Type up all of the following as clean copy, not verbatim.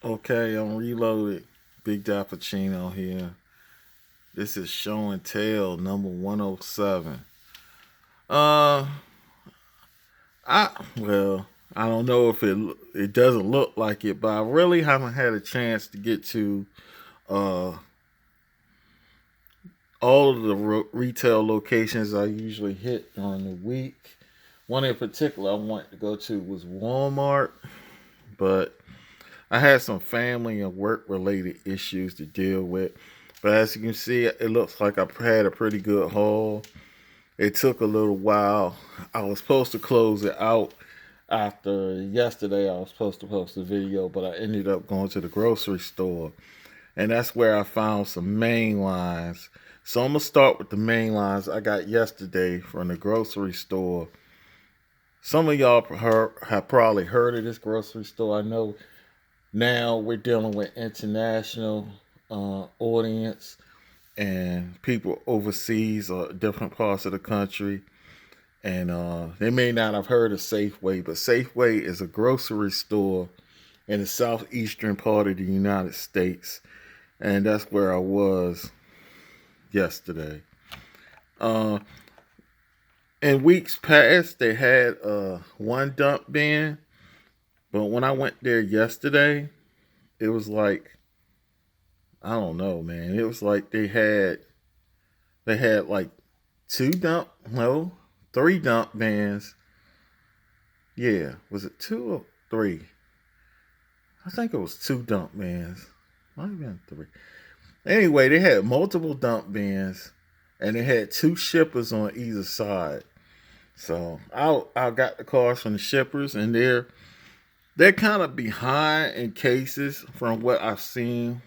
Okay, I'm reloaded. Big Dappuccino here. This is Show and Tell number 107. Uh, well, I don't know if it doesn't look like it, but I really haven't had a chance to get to uh all of the retail locations I usually hit during the week. One in particular I wanted to go to was Walmart, but I had some family and work related issues to deal with. But as you can see, it looks like I had a pretty good haul. It took a little while. I was supposed to close it out after yesterday. I was supposed to post a video, but I ended up going to the grocery store. And that's where I found some main lines. So I'm going to start with the main lines I got yesterday from the grocery store. Some of y'all have probably heard of this grocery store. I know now we're dealing with international audience and people overseas or different parts of the country. And they may not have heard of Safeway, but Safeway is a grocery store in the southeastern part of the United States. And that's where I was yesterday. Uh, in weeks past, they had one dump bin, but when I went there yesterday, it was like, I don't know, man. It was like they had like three dump vans. Yeah, was it two or three? I think it was two dump vans. Might have been three. Anyway, they had multiple dump vans, and they had two shippers on either side. So I got the cars from the shippers, and they're kind of behind in cases from what I've seen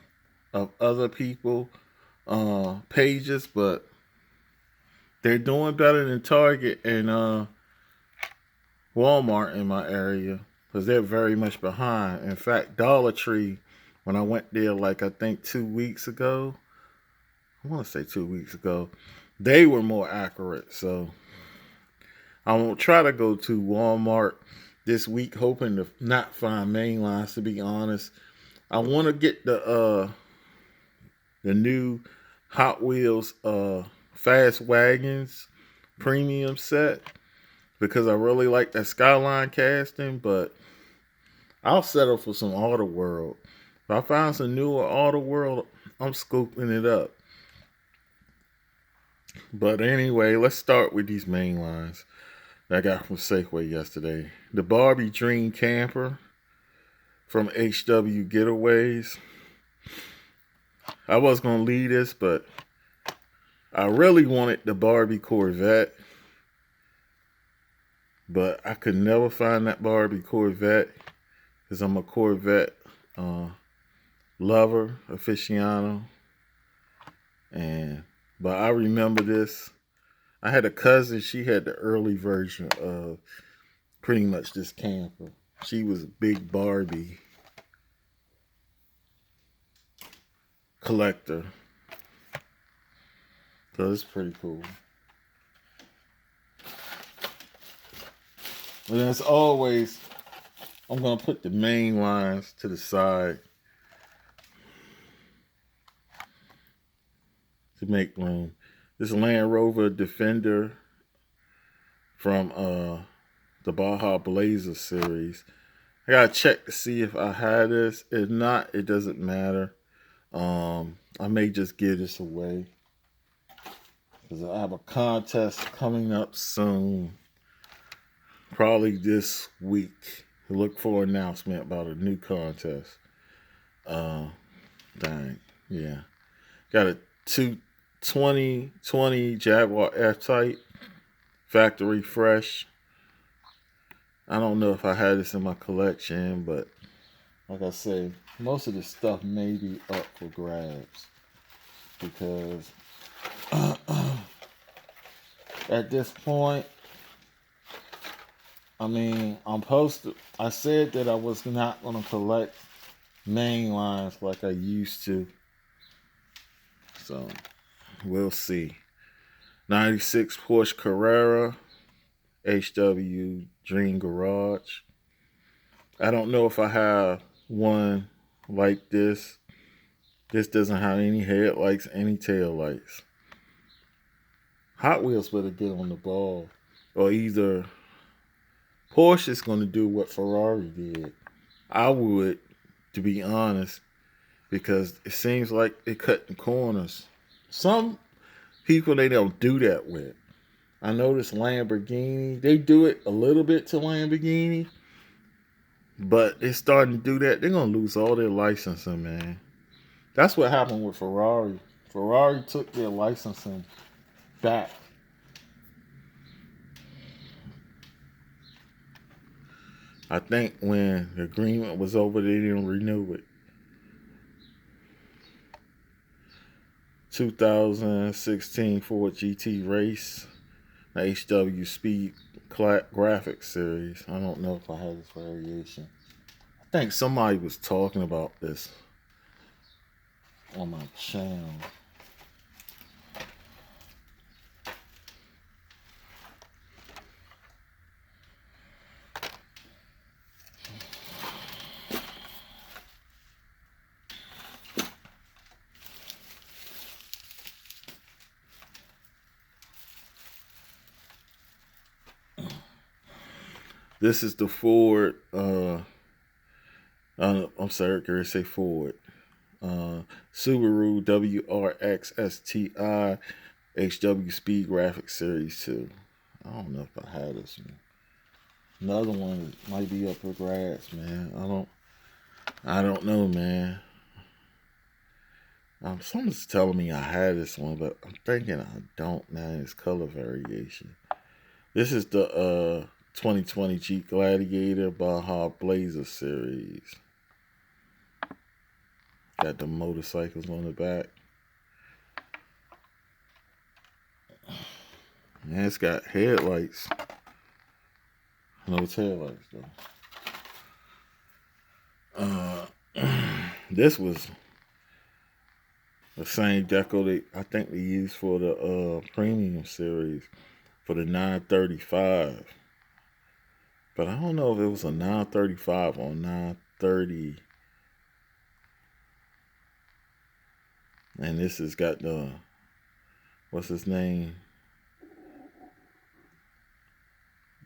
of other people pages, but they're doing better than Target and Walmart in my area because they're very much behind. In fact, Dollar Tree, when I went there, like I think 2 weeks ago, I want to say 2 weeks ago, they were more accurate. So I won't try to go to Walmart this week, hoping to not find main lines. To be honest, I want to get the new Hot Wheels Fast Wagons premium set because I really like that Skyline casting, but I'll settle for some Auto World. If I find some newer Auto World, I'm scooping it up. But anyway, let's start with these main lines that I got from Safeway yesterday. The Barbie Dream Camper from HW Getaways. I was going to leave this, but I really wanted the Barbie Corvette, but I could never find that Barbie Corvette because I'm a Corvette uh, lover, aficionado, and but I remember this. I had a cousin; she had the early version of pretty much this camper. She was a big Barbie collector, so it's pretty cool. And as always, I'm gonna put the main lines to the side to make room. This Land Rover Defender from the Baja Blazer series. I gotta check to see if I had this. If not, it doesn't matter. I may just give this away because I have a contest coming up soon, probably this week. Look for an announcement about a new contest. Uh, Dang, yeah. Got a 2020 Jaguar F-Type factory fresh. I don't know if I had this in my collection, but like I say, most of the stuff may be up for grabs because at this point, I mean, I said that I was not going to collect main lines like I used to. So, we'll see. 96 Porsche Carrera, HW Dream Garage. I don't know if I have one like this. This doesn't have any headlights, any tail lights. Hot Wheels better get on the ball, or either Porsche's going to do what Ferrari did. I would, to be honest, because it seems like they cutting corners. Some people they don't do that with. I noticed Lamborghini, they do it a little bit to Lamborghini, but they're starting to do that. They're gonna lose all their licensing, man. That's what happened with Ferrari. Ferrari took their licensing back. I think when the agreement was over, they didn't renew it. 2016 Ford GT race, the HW Speed Graphics series. I don't know if I have this variation. I think somebody was talking about this on my channel. This is the Ford. I'm sorry, I say Ford. Subaru WRX STI HW Speed Graphics Series 2. I don't know if I had this one. Another one might be up for grabs, man. I don't know, man. Someone's telling me I had this one, but I'm thinking I don't now. It's color variation. This is the 2020 Jeep Gladiator Baja Blazer series. Got the motorcycles on the back. And it's got headlights. No taillights though. This was the same deco I think they used for the premium series for the 935. But I don't know if it was a 935 or 930. And this has got the, what's his name?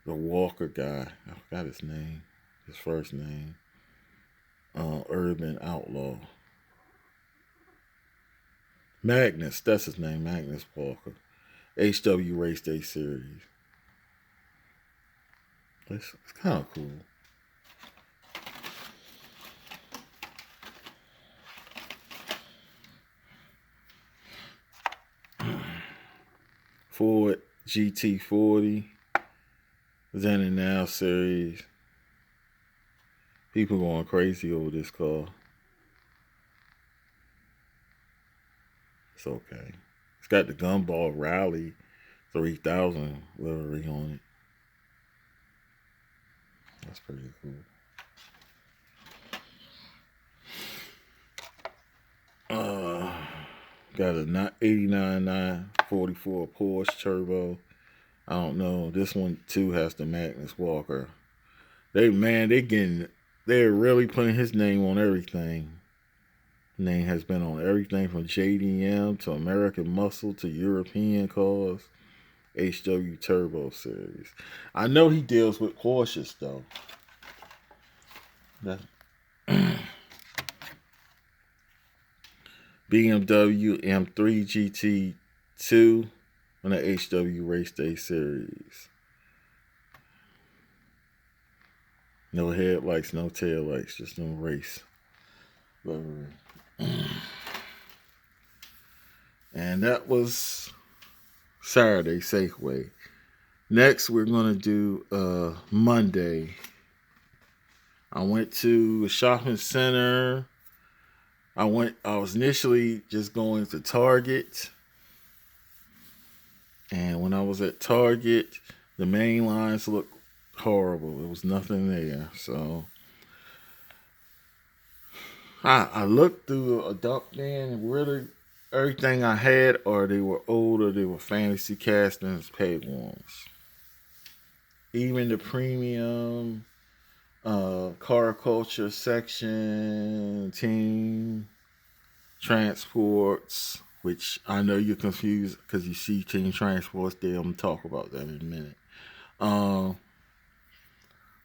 The Walker guy. I forgot his name. His first name. Urban Outlaw. Magnus. That's his name. Magnus Walker. HW Race Day Series. It's kind of cool. Ford GT40. Then and Now series. People going crazy over this car. It's okay. It's got the Gumball Rally 3000 livery on it. That's pretty cool. Got a 89 944 Porsche Turbo. I don't know. This one too has the Magnus Walker. They're really putting his name on everything. Name has been on everything from JDM to American Muscle to European cars. HW Turbo series. I know he deals with Porsches though. BMW M3 GT2 on the HW Race Day series. No headlights, no taillights, just no race. And that was Saturday Safeway. Next, we're going to do Monday. I went to a shopping center. I was initially just going to Target. And when I was at Target, the main lines looked horrible. There was nothing there. So I looked through a dump bin and really everything I had, or they were old, or they were fantasy castings, paid ones. Even the premium car culture section, team transports, which I know you're confused because you see team transports there. I'm gonna talk about that in a minute. Um,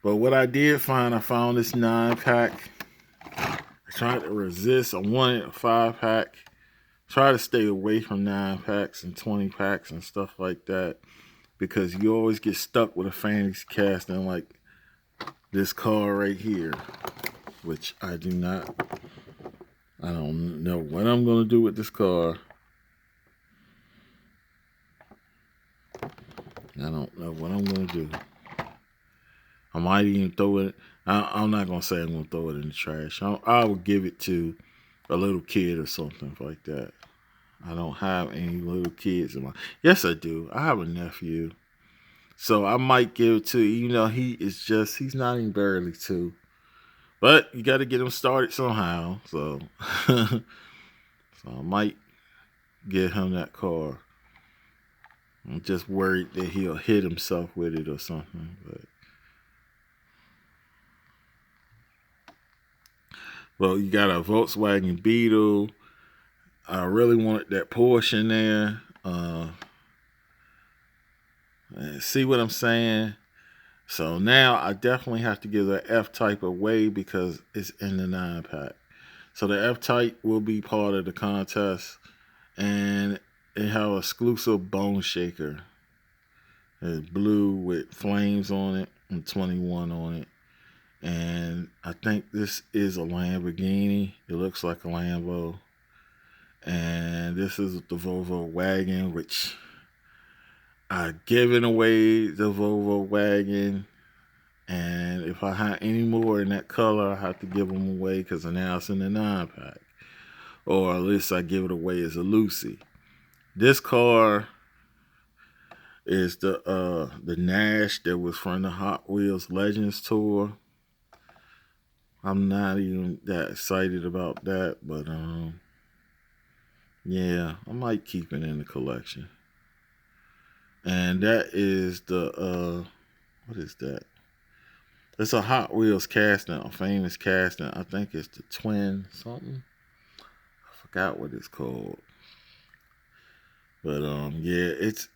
but what I did find, I found this 9 pack. I tried to resist. I wanted a 5 pack. Try to stay away from 9 packs and 20 packs and stuff like that because you always get stuck with a fantasy casting like this car right here, which I do not. I don't know what I'm gonna do with this car. I don't know what I'm gonna do. I might even throw it. I'm not gonna say I'm gonna throw it in the trash. I will give it to a little kid or something like that. I don't have any little kids in my. Yes, I do. I have a nephew, so I might give it to. He's not even barely 2, but you got to get him started somehow. So, so I might get him that car. I'm just worried that he'll hit himself with it or something. But well, you got a Volkswagen Beetle. I really wanted that Porsche in there. See what I'm saying? So now I definitely have to give the F type away because it's in the 9 pack. So the F type will be part of the contest, and it have a exclusive bone shaker. It's blue with flames on it and 21 on it. And I think this is a Lamborghini. It looks like a Lambo. And this is the Volvo wagon, which I've given away the Volvo wagon. And if I have any more in that color, I have to give them away because now it's in the 9 pack. Or at least I give it away as a Lucy. This car is the Nash that was from the Hot Wheels Legends tour. I'm not even that excited about that, but yeah, I might keep it in the collection. And that is what is that? It's a Hot Wheels casting, a famous casting. I think it's the Twin something. I forgot what it's called. But yeah,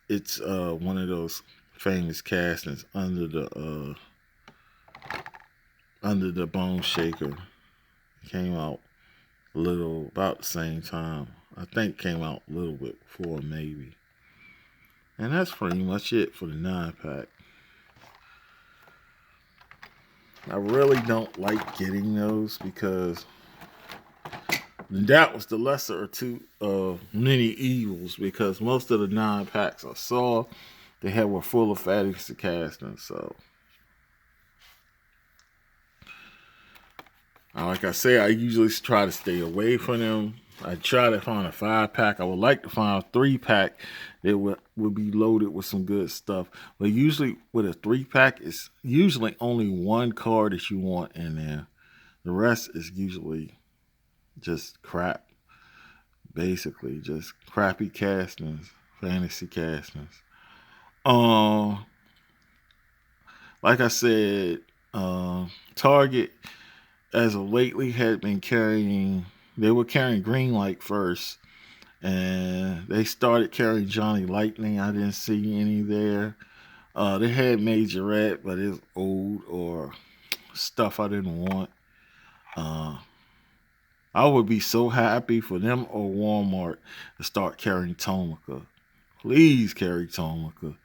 it's one of those famous castings under the Bone Shaker. It came out about the same time. I think came out a little bit before maybe. And that's pretty much it for the 9 pack. I really don't like getting those because that was the lesser of two of many evils because most of the 9 packs I saw were full of fantasy castings. So like I say, I usually try to stay away from them. I try to find a 5 pack. I would like to find a 3 pack that would be loaded with some good stuff. But usually with a 3 pack, it's usually only one card that you want in there. The rest is usually just crap. Basically, just crappy castings, fantasy castings. Like I said, Target as of lately had been they were carrying Greenlight first, and they started carrying Johnny Lightning. I didn't see any there. They had Majorette, but it's old or stuff I didn't want. I would be so happy for them or Walmart to start carrying Tomica. Please carry Tomica.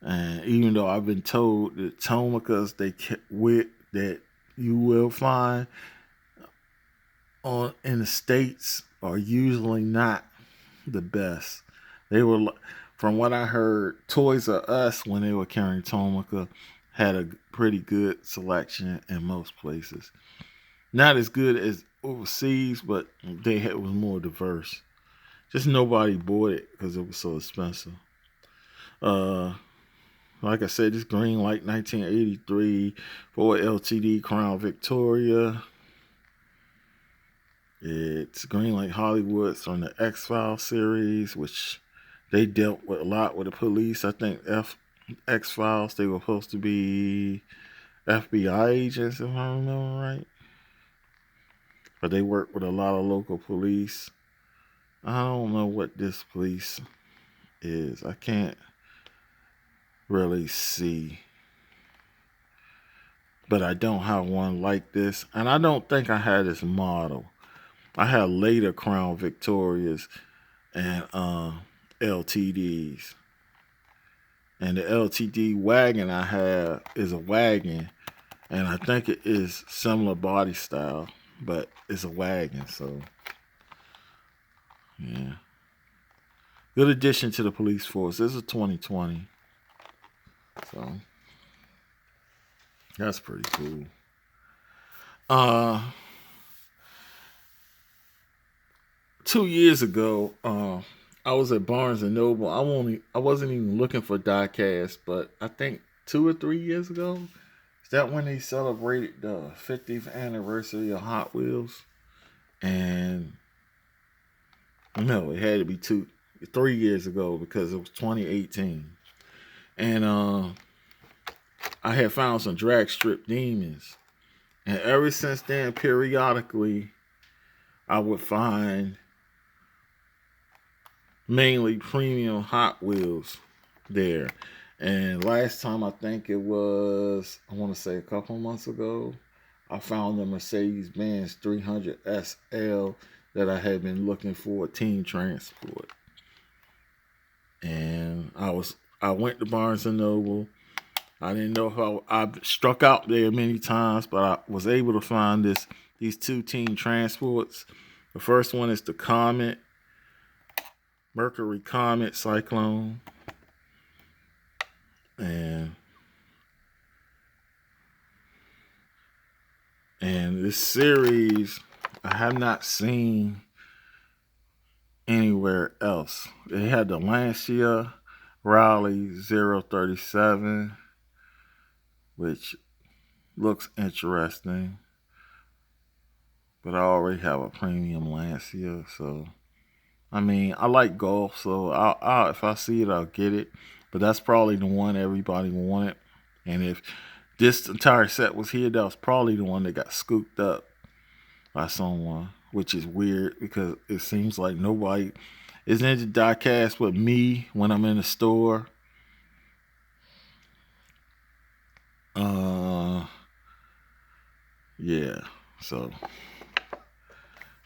And even though I've been told that Tomicas that you will find in the States are usually not the best. They were, from what I heard, Toys R Us when they were carrying Tomica had a pretty good selection in most places. Not as good as overseas, but it was more diverse. Just nobody bought it because it was so expensive. Like I said, this Greenlight 1983 Ford LTD Crown Victoria. It's Greenlight Hollywood from the X-Files series, which they dealt with a lot with the police. I think X-Files, they were supposed to be FBI agents, if I remember right. But they work with a lot of local police. I don't know what this police is. I can't really see. But I don't have one like this. And I don't think I had this model. I had later Crown Victorias and LTDs. And the LTD wagon I have is a wagon. And I think it is similar body style. But it's a wagon. So, yeah. Good addition to the police force. This is 2020. So, that's pretty cool. Uh, 2 years ago, I was at Barnes and Noble. I wasn't even looking for diecast, but I think 2 or 3 years ago, is that when they celebrated the 50th anniversary of Hot Wheels? And no, it had to be 3 years ago because it was 2018. And I had found some drag strip demons, and ever since then, periodically, I would find mainly premium Hot Wheels there. And last time, I think it was, I want to say a couple months ago, I found the Mercedes-Benz 300 SL that I had been looking for a team transport. And I went to Barnes and Noble. I didn't know if I struck out there many times, but I was able to find these two team transports. The first one is the Comet, Mercury Comet Cyclone. And this series I have not seen anywhere else. They had the Lancia Raleigh 037, which looks interesting. But I already have a premium Lancia, so I mean, I like golf, so I'll if I see it, I'll get it. But that's probably the one everybody wanted. And if this entire set was here, that was probably the one that got scooped up by someone, which is weird because it seems like nobody is into diecast with me when I'm in the store. Yeah, so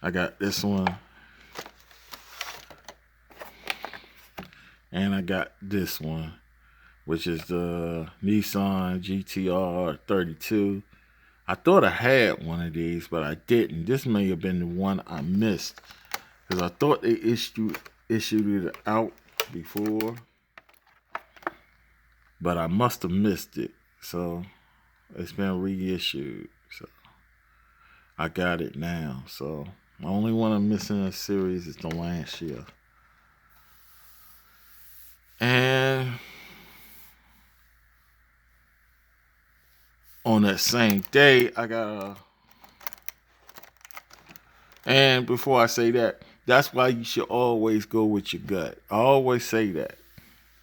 I got this one, and I got this one, which is the Nissan GTR 32. I thought I had one of these, but I didn't. This may have been the one I missed because I thought they issued it out before, but I must have missed it. So it's been reissued. So I got it now. So the only one I'm missing in the series is the Lancia. And on that same day, I got a. And before I say that, that's why you should always go with your gut. I always say that.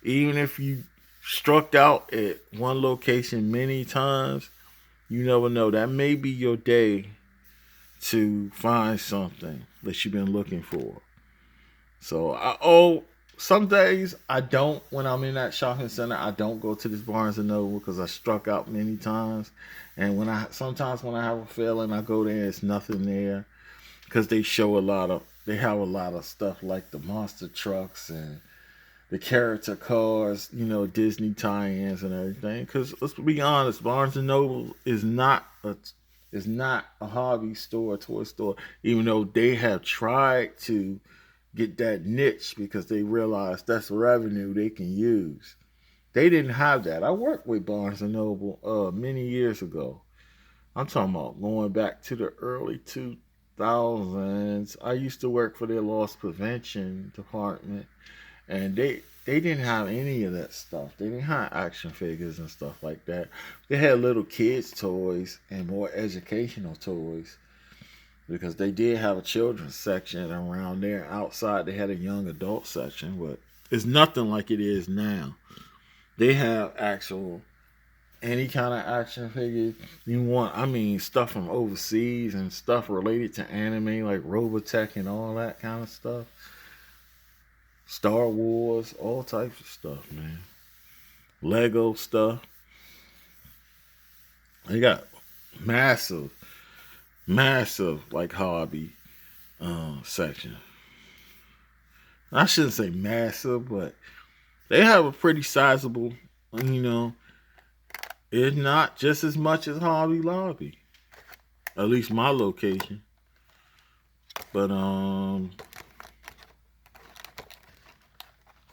Even if you struck out at one location many times, you never know. That may be your day to find something that you've been looking for. So some days I don't. When I'm in that shopping center, I don't go to this Barnes and Noble because I struck out many times. And sometimes when I have a feeling, I go there and it's nothing there because they have a lot of stuff like the monster trucks and the character cars, Disney tie-ins and everything. Because let's be honest, Barnes and Noble is not a hobby store, a toy store, even though they have tried to get that niche because they realize that's revenue they can use. They didn't have that. I worked with Barnes and Noble many years ago. I'm talking about going back to the early 2000s. I used to work for their loss prevention department, and they didn't have any of that stuff. They didn't have action figures and stuff like that. They had little kids' toys and more educational toys because they did have a children's section around there. Outside, they had a young adult section, but it's nothing like it is now. They have actual any kind of action figure you want. I mean, stuff from overseas and stuff related to anime, like Robotech and all that kind of stuff. Star Wars, all types of stuff, man. Lego stuff. They got massive, massive like hobby section. I shouldn't say massive, but they have a pretty sizable, you know, if not just as much as Hobby Lobby. At least my location. But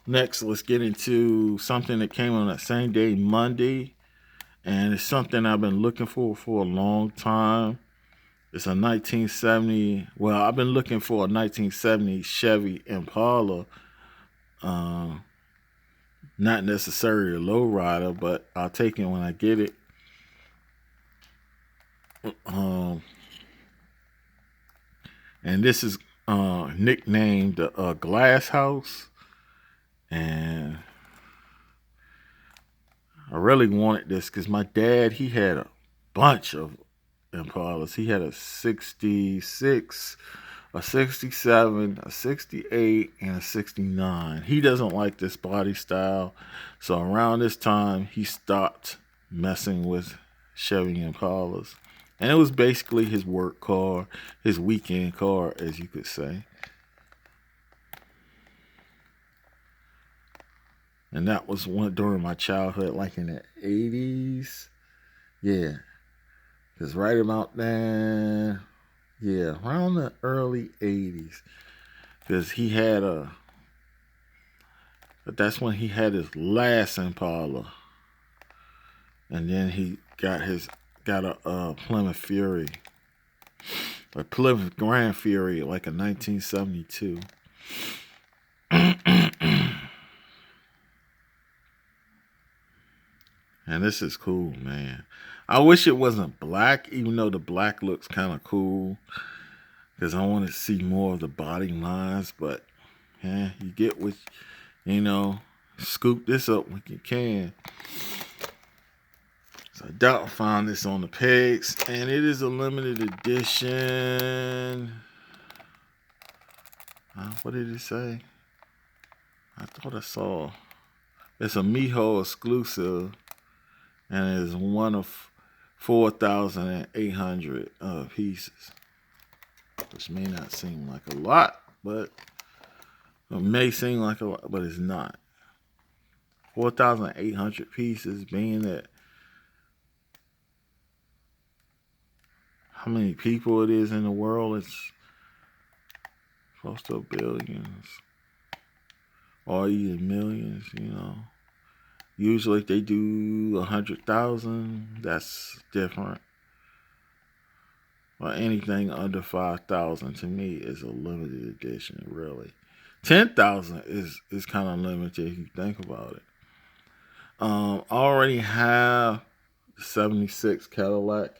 next let's get into something that came on that same day, Monday, and it's something I've been looking for a long time. It's a 1970. Well, I've been looking for a 1970 Chevy Impala. Um, Not necessarily a lowrider, but I'll take it when I get it. Um, and this is nicknamed the Glass House, and I really wanted this because my dad, he had a bunch of Impalas. He had a 66, a 67, a 68, and a 69. He doesn't like this body style. So around this time, he stopped messing with Chevy Impalas. And it was basically his work car, his weekend car, as you could say. And that was one during my childhood, like in the 80s. Yeah. Because right about then, yeah, around the early 80s. Because he had but that's when he had his last Impala. And then he got a Plymouth Fury. A Plymouth Grand Fury, like a 1972. And this is cool, man. I wish it wasn't black, even though the black looks kind of cool. Because I want to see more of the body lines. But, yeah, you get what, scoop this up when you can. So I doubt I found this on the pegs. And it is a limited edition. What did it say? I thought I saw. It's a Miho exclusive. And it is one of 4,800 pieces. Which may not seem like a lot, but it may seem like a lot, but it's not. 4,800 pieces, being that how many people it is in the world, it's close to billions. Or even millions. Usually if they do 100,000, that's different. Or anything under 5,000 to me is a limited edition, really. 10,000 is kind of limited if you think about it. I already have 76 Cadillac.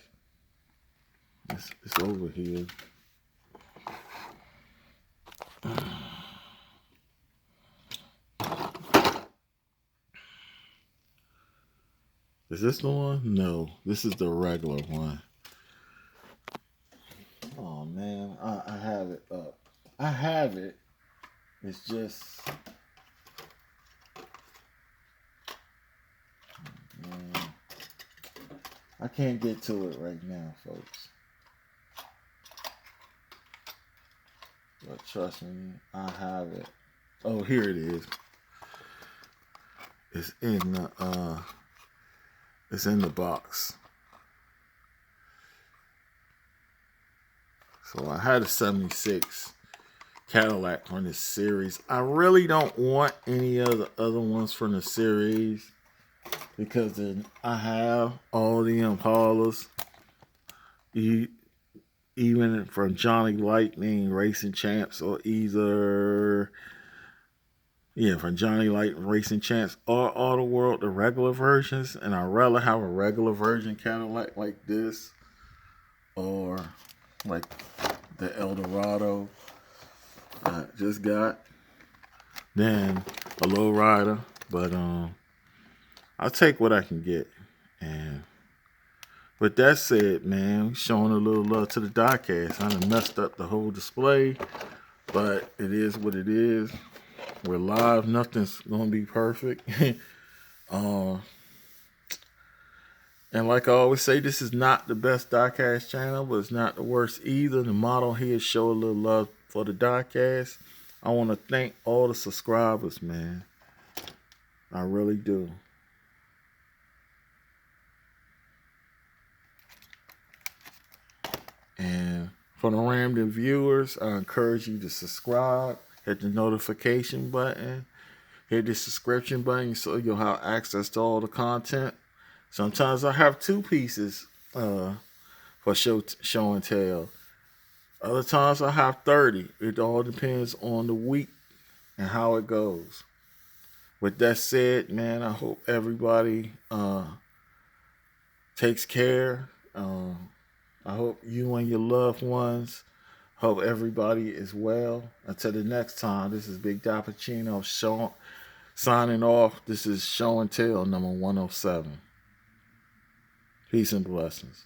It's over here. Is this the one? No, this is the regular one. Oh man, I have it up. I have it. It's just, man, I can't get to it right now, folks. But trust me, I have it. Oh, here it is. It's in the box. So I had a 76 Cadillac from this series. I really don't want any of the other ones from the series because then I have all the Impalas. Even from Johnny Lightning Racing Champs, or either from Johnny Light Racing Champs or Auto World, the regular versions. And I'd rather have a regular version Cadillac like this, or like the Eldorado I just got, than a low rider. But I'll take what I can get. And With that said, man, showing a little love to the diecast. I done messed up the whole display, but it is what it is. We're live. Nothing's gonna be perfect. uh, and like I always say, this is not the best diecast channel, but it's not the worst either. The motto here is show a little love for the diecast. I want to thank all the subscribers, man. I really do. And for the random viewers, I encourage you to subscribe, hit the notification button, hit the subscription button so you'll have access to all the content. Sometimes I have two pieces for show and tell. Other times I have 30. It all depends on the week and how it goes. With that said, man, I hope everybody takes care. I hope you and your loved ones, hope everybody is well. Until the next time, this is Big Dappuccino signing off. This is Show and Tell number 107. Peace and blessings.